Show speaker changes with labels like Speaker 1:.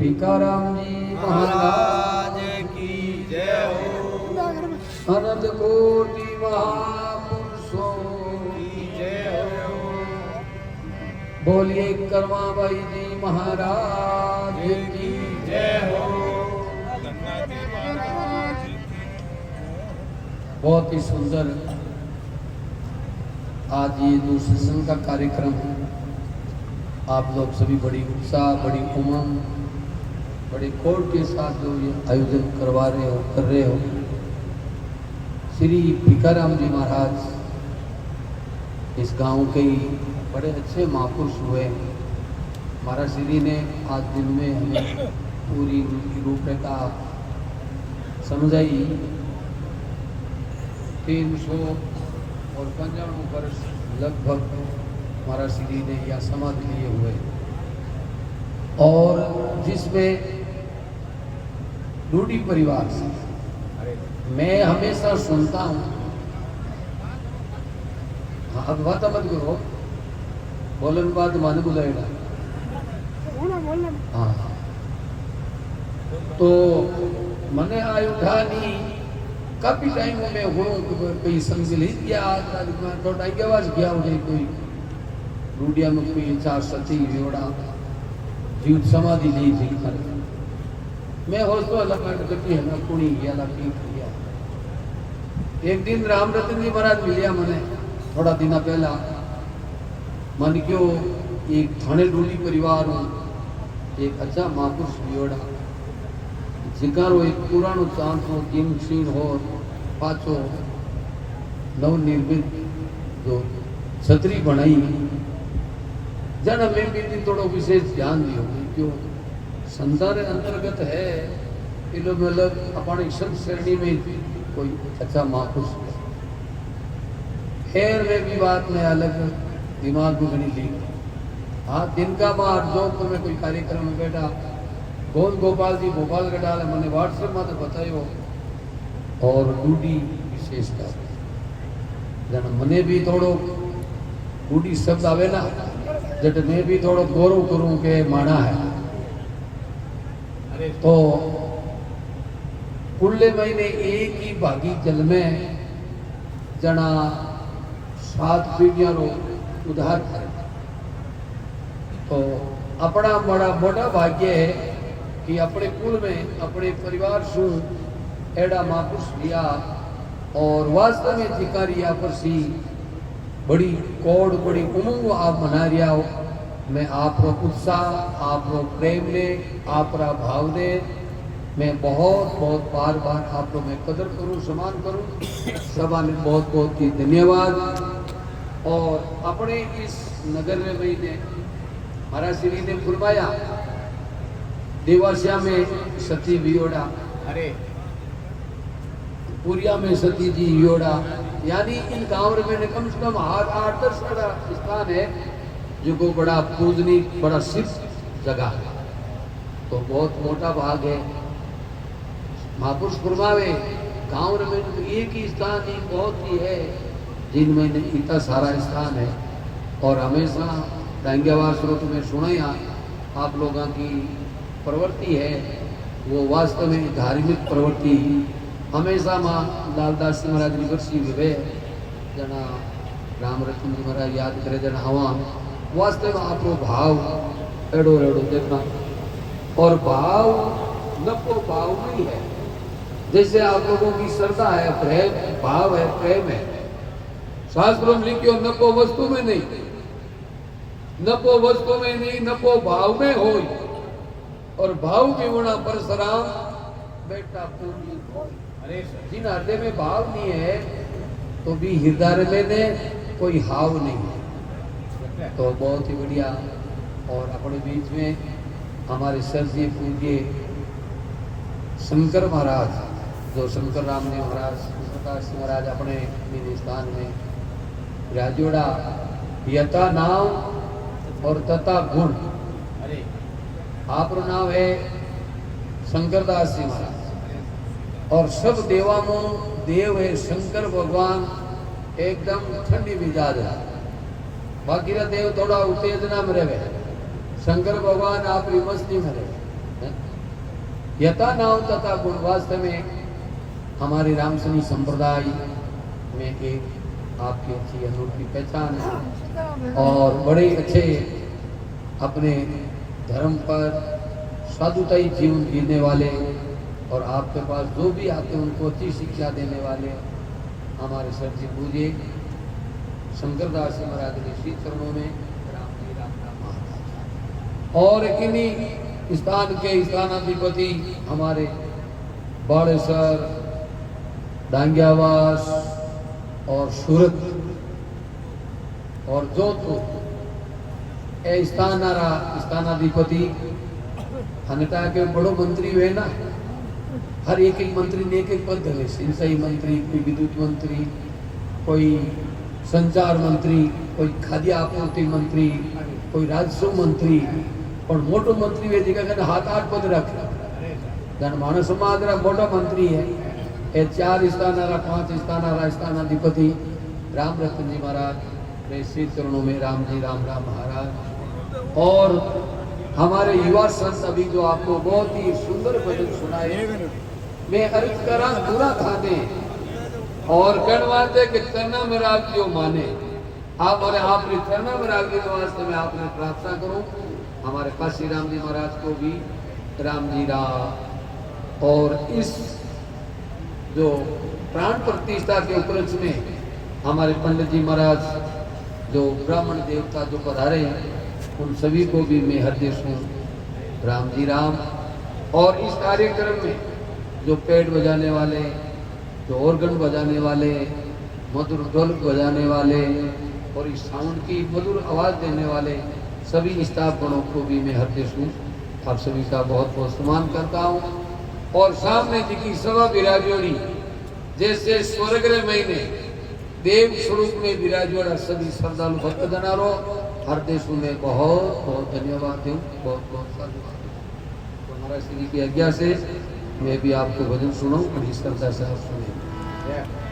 Speaker 1: भिकाराम जी महाराज
Speaker 2: की जय हो।
Speaker 1: अनंत कोटि महापुरुषों
Speaker 2: की जय हो।
Speaker 1: बोलिए कर्माबाई जी महाराज की
Speaker 2: जय हो।
Speaker 1: बहुत ही सुंदर आज ये जो सत्संग का कार्यक्रम है, आप लोग सभी बड़ी उत्साह, बड़ी उमंग, बड़े कोड के साथ जो ये आयोजन करवा रहे हो, कर रहे हो। श्री भिकाराम जी महाराज इस गांव के ही बड़े अच्छे महापुरुष हुए। महाराज श्री ने आज दिन में हमें पूरी उनकी रूपरेखा समझाई। 395 वर्ष लगभग महाराज श्री ने यह समाधि लिए हुए, और जिसमें रूढ़ी परिवार से मैं हमेशा सुनता हूँ। हाँ, अब बात मत करो, बोलन बात मान बुलाएगा। हाँ, तो मने आय उठानी काफी टाइम में हूँ कोई संगलित किया तो टाइम आवाज गया मुझे कोई रूडिया में कोई 4 सती जोड़ा जीव समाधि ली थी। मैं होस्तो अलग करती है ना कुणी गया किया। एक दिन राम रतन जी महाराज मिलिया मने थोड़ा दिन पहला। मन क्यों एक थाने डोली परिवार हो, एक अच्छा महापुरुष वियोड़ा जिकारो एक पुरानो चांद हो, किंग सीन हो, पाचो नवनिर्मित जो छतरी बनाई जन में भी थोड़ा विशेष ध्यान दियो। क्यों संसार अंतर्गत है ये लोग मतलब अपनी संत श्रेणी में कोई अच्छा महापुरुष है। खैर में भी बात में अलग दिमाग में बनी ली। हाँ, दिन का बार जोधपुर में कोई कार्यक्रम में बैठा गोल गोपाल जी भोपाल का डाल मैंने व्हाट्सएप में तो बतायो। और डूडी विशेषता जन मने भी थोड़ो डूडी शब्द आवे ना जट मैं भी थोड़ो गौरव करूं के माना है। तो कुल्ले महीने एक ही भागी जल में जना 7 पीढ़ियां रो उधार करे। तो अपना बड़ा मोटा भाग्य है कि अपने कुल में अपने परिवार से एड़ा महापुरुष लिया। और वास्तव में जिकारिया पर सी बड़ी कोड बड़ी उमंग आप मना रिया हो। मैं आप रो उत्साह, आप रो प्रेम ने, आप रा भाव ने मैं बहुत बहुत बार बार आप लोग मैं कदर करूं, सम्मान करूं। सभा ने बहुत बहुत ही धन्यवाद। और अपने इस नगर में महीने महाराज श्री ने फुलवाया देवासिया में सती वियोड़ा, अरे पुरिया में सती जी वियोड़ा, यानी इन गांव में कम से कम 8-10 स्थान है जो को बड़ा पूजनीय बड़ा सिद्ध जगह है। तो बहुत मोटा भाग है महापुरुष फुरमावे गांव में तो एक ही स्थान ही बहुत ही है जिनमें इतना सारा स्थान है। और हमेशा डांगेवार स्रोत में सुनाया आप लोगों की प्रवृत्ति है वो वास्तव में धार्मिक प्रवृत्ति हमेशा माँ लालदास जी महाराज की वर्षी विवे जना राम रतन जी महाराज याद करे जना हवा वास्तव में आप लोग भाव एड़ो एड़ो देखना। और भाव नपो भाव नहीं है जैसे आप लोगों की श्रद्धा है, प्रेम भाव है, प्रेम है। शास्त्रों में लिखियो नपो वस्तु में नहीं, नपो वस्तु में नहीं, नपो भाव में हो। और भाव भी होना परशुराम बेटा पूंजी। अरे जिन हृदय में भाव नहीं है तो भी हृदय में ने कोई हाव नहीं है। तो बहुत ही बढ़िया। और अपने बीच में हमारे सर जी पूज्य शंकर महाराज जो शंकर राम ने महाराज प्रकाश महाराज अपने स्थान में राजोड़ा यथा नाम और तथा गुण। अरे आप नाम है शंकरदास जी महाराज और सब देवामो देव है शंकर भगवान एकदम ठंडी मिजाज है। बाकी देव थोड़ा उत्तेजना में रहे, शंकर भगवान आप मस्ती में रहे। यथा नाम तथा गुण वास्तव में हमारे रामसनी संप्रदाय में एक आपकी अच्छी अनूठी पहचान है और बड़े अच्छे अपने धर्म पर साधुताई जीवन जीने वाले और आपके पास जो भी आते हैं उनको अच्छी शिक्षा देने वाले हमारे सर जी पूजे शंकरदास जी महाराज के श्री चरणों में राम जी राम महाराज और किन्हीं स्थान के स्थानाधिपति हमारे बाड़ेसर डांगियावास और सूरत और जोधपुर ए स्थानाधिपति हनटा के बड़ो मंत्री हुए ना हर एक मंत्री ने एक पद है सिंचाई मंत्री कोई विद्युत मंत्री कोई संचार मंत्री कोई खाद्य आपूर्ति मंत्री कोई राजस्व मंत्री और मोटो मंत्री वे जगह हाथ 8 पद रख जन मानव समाज रा मोटा मंत्री है ये 4 स्थानारा 5 स्थानारा स्थानाधिपति राम रतन जी महाराज रे श्री चरणों में राम जी राम राम महाराज और हमारे युवा संत अभी जो आपको बहुत ही सुंदर भजन सुनाए मैं अर्ज करा पूरा था दे और कणवाते के चरना में राग जो माने आप और आपने चरना में राग के वास्ते में आपने प्रार्थना करो हमारे काशी राम जी महाराज को भी राम जी राम और इस जो प्राण प्रतिष्ठा के उपलक्ष्य में हमारे पंडित जी महाराज जो ब्राह्मण देवता जो पधारे हैं उन सभी को भी मैं हृदय से राम जी राम और इस कार्यक्रम में जो पेड़ बजाने वाले जो ऑर्गन बजाने वाले मधुर ढोलक बजाने वाले और इस साउंड की मधुर आवाज़ देने वाले सभी स्टाफ गणों को भी मैं हृदय से आप सभी का बहुत बहुत सम्मान करता हूँ और सामने जी की सभा विराजोड़ी जैसे स्वर्ग महीने देव स्वरूप में विराजोड़ा सभी श्रद्धालु भक्त जनारो हृदय से मैं बहुत बहुत धन्यवाद दूँ बहुत बहुत साधुवाद तो महाराज श्री की आज्ञा से मैं भी आपको भजन सुनाऊं और इस श्रद्धा से आप सुने।